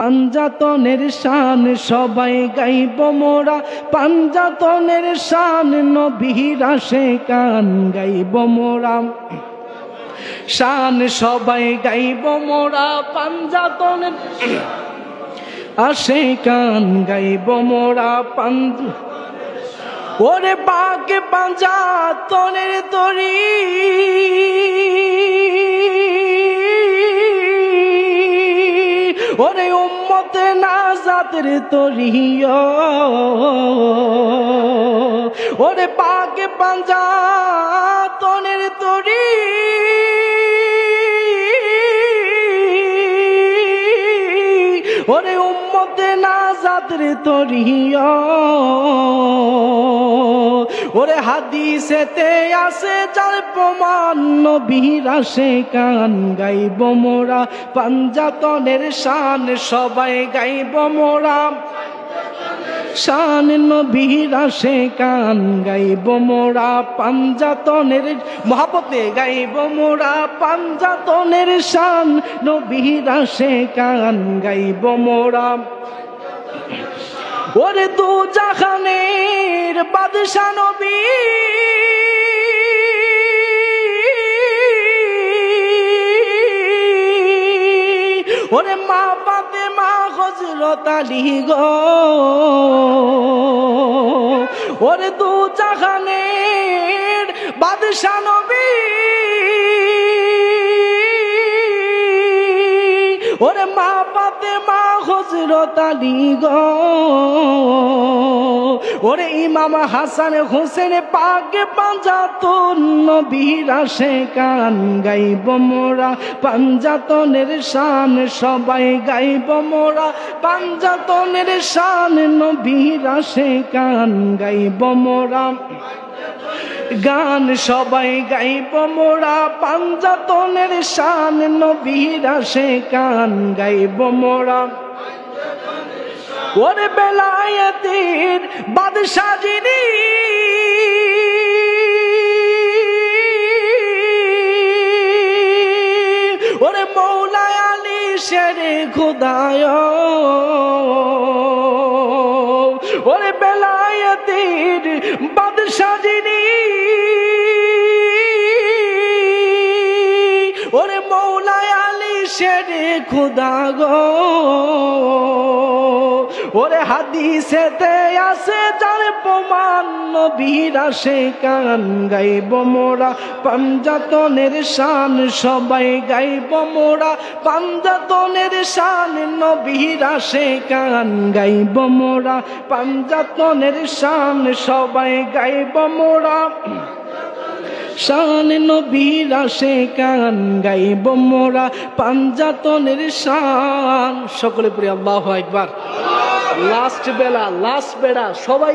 পাঞ্জাতনের শান সবাই গাইব মোরা, পাঞ্জাতনের শান নবীর আশিকান গাইব মোরা, শান সবাই গাইব মোরা, পাঞ্জাতনের আশিকান গাইব মোরা। ওরে বাগে পাঞ্জাতনের তরি ওরে উম্মতে নাজাতের তরি, ওরে বাগে পাঞ্জাতনের তরি ওরে উম্মতে নাজাতের তরি, ওরে হাদিসেতে আছে যার প্রমাণ নবীর আশিকান গাইব মোরা, পাঞ্জাতনের শান সবাই গাইব মোরা, শান নবীর আশিকান গাইব মোরা, পাঞ্জাতনের মহব্বতে গাইব মোরা, পাঞ্জাতনের শান নবীর আশিকান গাইব মোরা। ওরে দু জাহানের বাদশা নবী ওরে মা ফাতেমা হযরত আলী গো, ওরে দু জাহানের বাদশা নবী ওরে মা ফাতেমা হযরত আলী গো, ওরে ইমাম হাসান হোসেন পাকে পাঞ্জাতন নবীর আশিকান গাইব মোরা, পাঞ্জাতনের শান সবাই গাইব মোরা, পাঞ্জাতনের শান নবীর আশিকান গাইব মোরা, গান সবাই গাইব মোরা, পাঞ্জাতনের শান নবীর আশিকান গাইব মোরা। ওরে বেলায়েতের বাদশা যিনি ওরে মৌলা আলী শেরে খুদায়, ওরে বেলায়েতের বাদশা যিনি ওরে মৌলা আলী শেরে খুদা গো, ওরে হাদিসেতে আছে যার প্রমাণ নবীর আশিকান গাইব মোরা, পাঞ্জাতনের শান সবাই গাইব মোরা, পাঞ্জাতনের শান নবীর আশিকান গাইব মোরা, পাঞ্জাতনের শান সবাই গাইব মোরা, শান নবীর আশিকান গাইব মোরা, পাঞ্জাতনের শান। সকলে পড়ি আল্লাহু আকবার। লাস্ট বেলা সবাই